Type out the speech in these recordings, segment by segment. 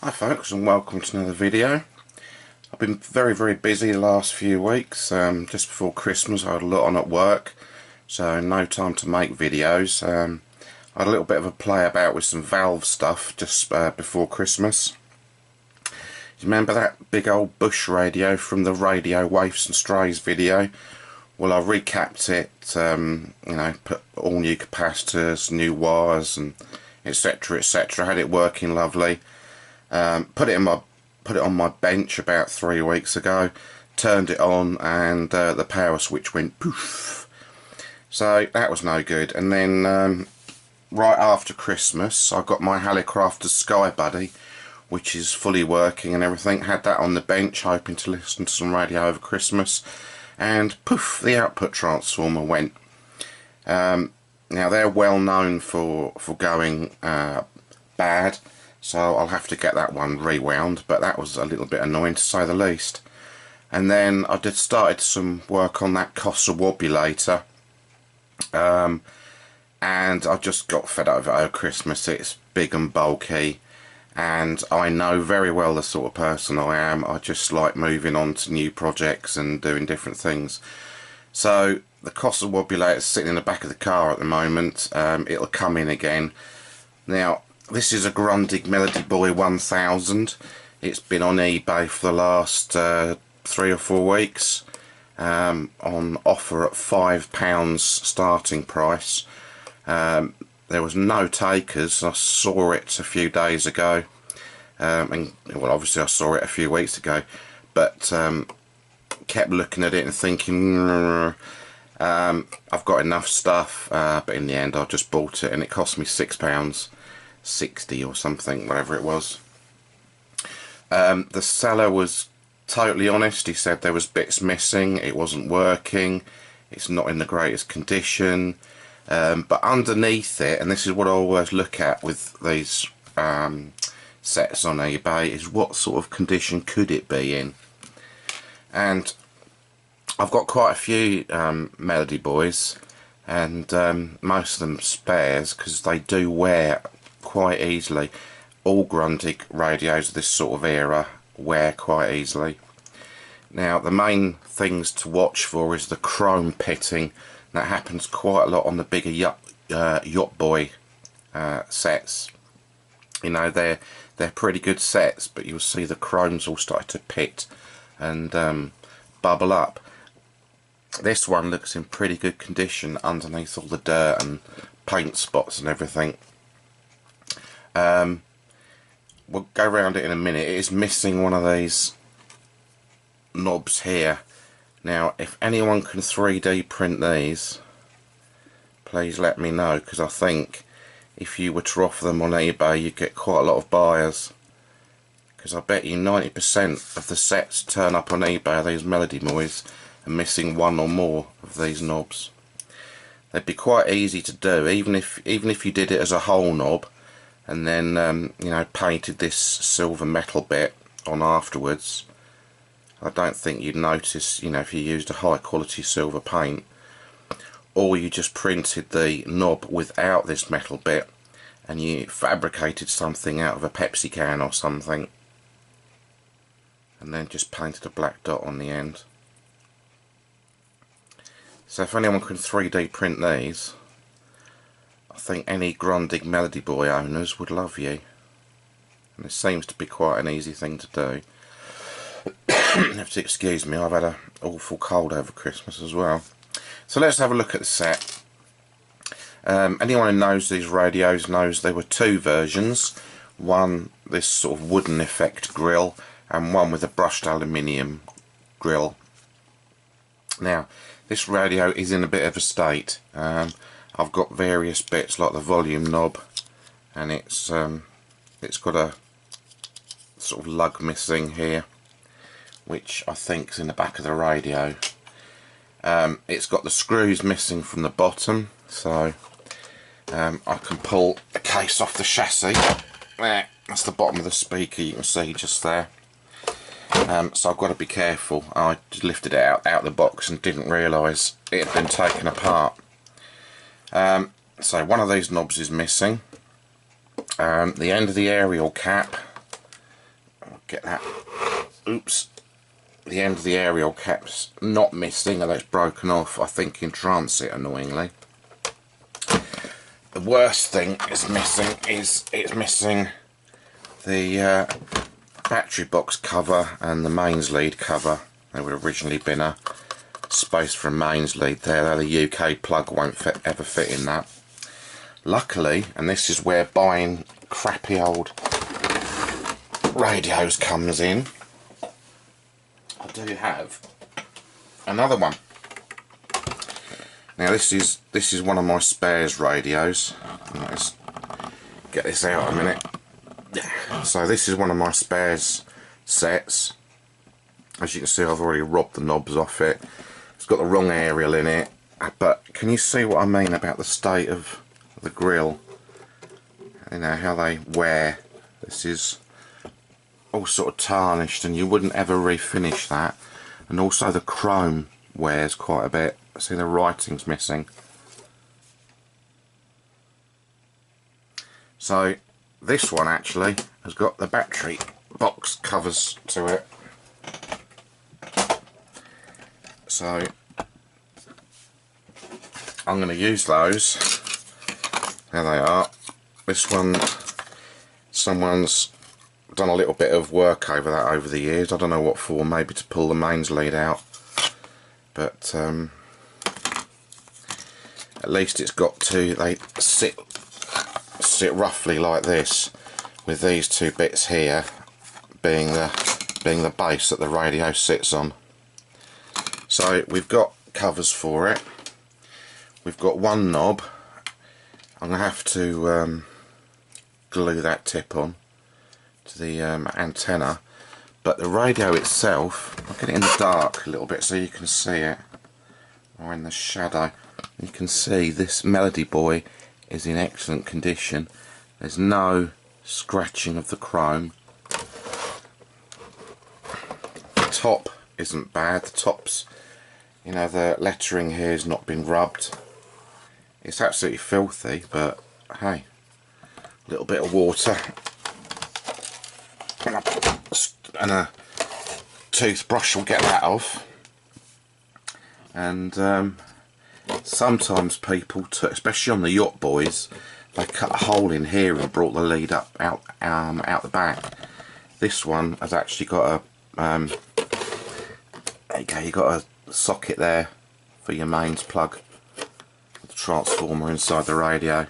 Hi folks, and welcome to another video. I've been very busy the last few weeks. Just before Christmas I had a lot on at work, so no time to make videos. I had a little bit of a play about with some valve stuff just before Christmas. You remember that big old bush radio from the Radio Waifs and Strays video? Well, I recapped it, you know, put all new capacitors, new wires and etc, had it working lovely. Put it on my bench about 3 weeks ago, turned it on, and the power switch went poof. So that was no good. And then right after Christmas I got my Hallicrafter's Sky Buddy, which is fully working and everything. Had that on the bench hoping to listen to some radio over Christmas, and poof, the output transformer went. Now they're well known for going bad, so I'll have to get that one rewound, but that was a little bit annoying to say the least. And then I started some work on that Cossawobulator, and I just got fed over over Christmas. It's big and bulky, and I know very well the sort of person I am. I just like moving on to new projects and doing different things. So the Cossawobulator is sitting in the back of the car at the moment. It'll come in again. Now, this is a Grundig Melody Boy 1000. It's been on eBay for the last 3 or 4 weeks, on offer at £5 starting price. There was no takers. I saw it a few days ago, and well, obviously I saw it a few weeks ago, but kept looking at it and thinking, I've got enough stuff, but in the end I just bought it, and it cost me £6.60 or something, whatever it was. The seller was totally honest. He said there was bits missing, it wasn't working, it's not in the greatest condition, but underneath it, and this is what I always look at with these sets on eBay, is what sort of condition could it be in. And I've got quite a few Melody Boys, and most of them spares, because they do wear quite easily. All Grundig radios of this sort of era wear quite easily. Now, the main things to watch for is the chrome pitting. That happens quite a lot on the bigger yacht boy sets. You know, they're pretty good sets, but you'll see the chromes all start to pit and bubble up. This one looks in pretty good condition underneath all the dirt and paint spots and everything. We'll go around it in a minute. It is missing one of these knobs here. Now, if anyone can 3D print these, please let me know, because I think if you were to offer them on eBay you'd get quite a lot of buyers, because I bet you 90% of the sets turn up on eBay, these Melody Boys, are missing one or more of these knobs. They'd be quite easy to do, even if you did it as a whole knob, and then you know, painted this silver metal bit on afterwards. I don't think you'd notice, you know, if you used a high quality silver paint. Or you just printed the knob without this metal bit and you fabricated something out of a Pepsi can or something, and then just painted a black dot on the end. So if anyone can 3D print these, I think any Grundig Melody Boy owners would love you. And it seems to be quite an easy thing to do. You have to excuse me, I've had an awful cold over Christmas as well. So let's have a look at the set. Anyone who knows these radios knows there were 2 versions. One, this sort of wooden effect grill, and one with a brushed aluminium grill. Now, this radio is in a bit of a state. I've got various bits like the volume knob, and it's got a sort of lug missing here, which I think is in the back of the radio. It's got the screws missing from the bottom, so I can pull a case off the chassis. There, that's the bottom of the speaker, you can see just there. So I've got to be careful. I just lifted it out the box and didn't realise it had been taken apart. So one of these knobs is missing. The end of the aerial cap get that, oops, the end of the aerial cap's not missing, although it's broken off, I think, in transit, annoyingly. The worst thing it's missing is it's missing the battery box cover and the mains lead cover. There would have originally been a space for a mains lead there, though the UK plug won't ever fit in that. Luckily, and this is where buying crappy old radios comes in, I do have another one. Now this is one of my spares radios. Let's get this out a minute. So this is one of my spares sets. As you can see, I've already robbed the knobs off it. It's got the wrong aerial in it, but can you see what I mean about the state of the grill? You know how they wear. This is all sort of tarnished, and you wouldn't ever refinish that. And also the chrome wears quite a bit. See, the writing's missing. So this one actually has got the battery box covers to it. So I'm going to use those. There they are. This one, someone's done a little bit of work over that over the years. I don't know what for, maybe to pull the mains lead out. But at least it's got to, they sit roughly like this, with these two bits here being the base that the radio sits on. So we've got covers for it. We've got one knob. I'm going to have to glue that tip on to the antenna, but the radio itself, I'll get it in the dark a little bit so you can see it, or in the shadow. You can see this Melody Boy is in excellent condition. There's no scratching of the chrome. The top isn't bad. The top's, you know, the lettering here has not been rubbed. It's absolutely filthy, but hey, a little bit of water and a toothbrush will get that off. And sometimes people, especially on the yacht boys, they cut a hole in here and brought the lead up out the back. This one has actually got a there you go, you got a socket there for your mains plug, the transformer inside the radio.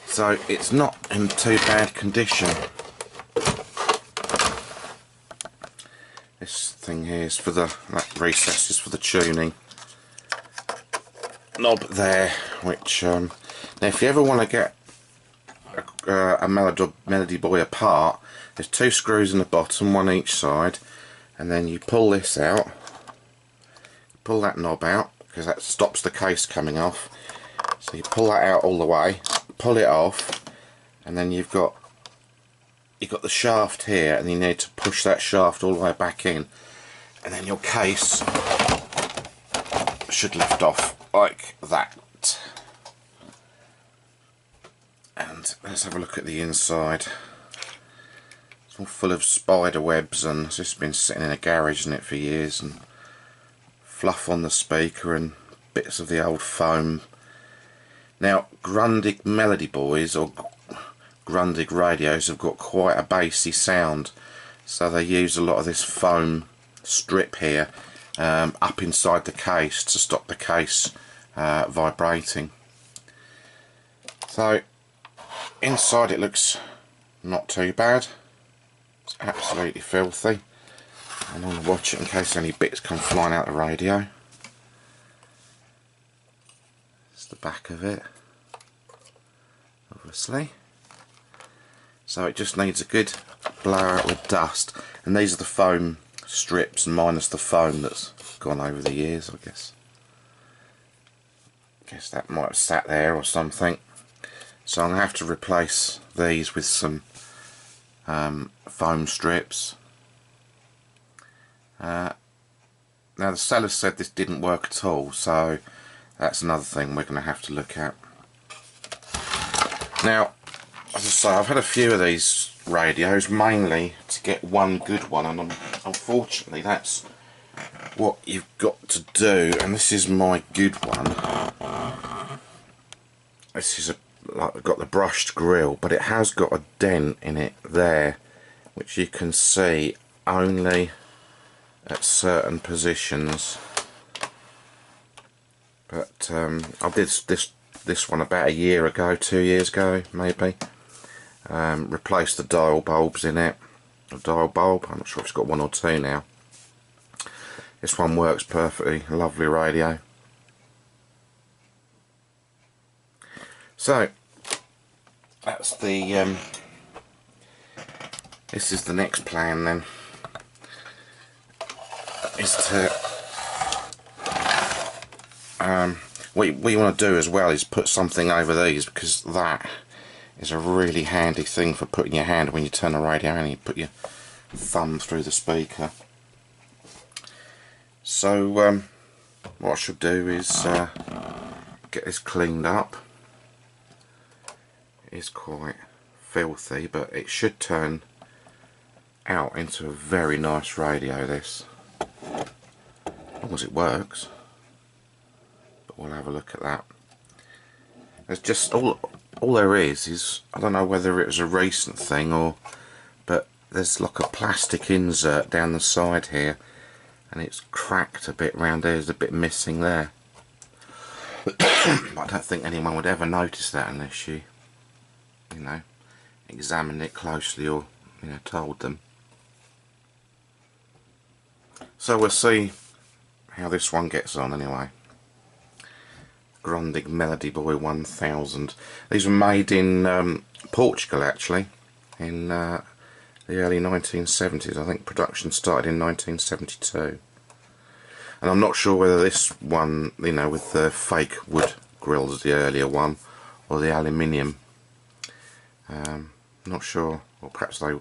So it's not in too bad condition. This thing here is for that recess is for the tuning knob there, which now if you ever want to get a Melody Boy apart, there's two screws in the bottom, one each side, and then you pull this out, pull that knob out, because that stops the case coming off. So you pull that out all the way, pull it off, and then you've got the shaft here, and you need to push that shaft all the way back in, and then your case should lift off like that. And let's have a look at the inside. It's all full of spider webs, and it's just been sitting in a garage, isn't it, for years, and fluff on the speaker and bits of the old foam. Now, Grundig Melody Boys or Grundig radios have got quite a bassy sound, so they use a lot of this foam strip here up inside the case to stop the case vibrating. So inside it looks not too bad. It's absolutely filthy. I'm going to watch it in case any bits come flying out the radio. It's the back of it, obviously. So it just needs a good blower out with dust, and these are the foam strips minus the foam that's gone over the years, I guess. Guess that might have sat there or something. So I'm going to have to replace these with some foam strips. Now the seller said this didn't work at all, so that's another thing we're going to have to look at. Now as I say, I've had a few of these radios mainly to get one good one, and unfortunately that's what you've got to do. And this is my good one. This is like, got the brushed grill, but it has got a dent in it there, which you can see only at certain positions. But I did this one about a year ago, 2 years ago maybe. Replaced the dial bulbs in it. A dial bulb, I'm not sure if it's got one or two now. This one works perfectly, lovely radio. So that's the this is the next plan then, is to what you want to do as well is put something over these, because that is a really handy thing for putting your hand when you turn the radio on and you put your thumb through the speaker. So what I should do is get this cleaned up. It is quite filthy, but it should turn out into a very nice radio, this, as long as it works. But we'll have a look at that. There's just all there is I don't know whether it was a recent thing but there's like a plastic insert down the side here, and it's cracked a bit round there. There's a bit missing there. I don't think anyone would ever notice that unless you know, examined it closely or told them. So we'll see how this one gets on anyway. Grundig Melody Boy 1000. These were made in Portugal actually, in the early 1970s. I think production started in 1972. And I'm not sure whether this one, with the fake wood grills is the earlier one, or the aluminium. Not sure, or perhaps they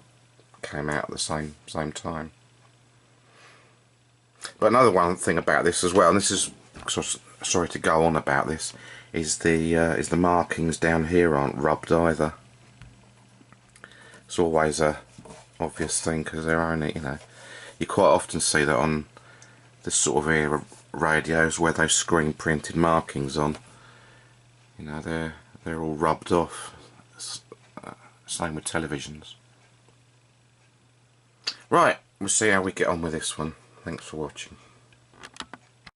came out at the same time. But another one thing about this as well, and this is, sorry to go on about this, is the markings down here aren't rubbed either. It's always a obvious thing because they're only, you quite often see that on this sort of era radios where those screen printed markings on, they're all rubbed off. Same with televisions. Right, we'll see how we get on with this one. Thanks for watching.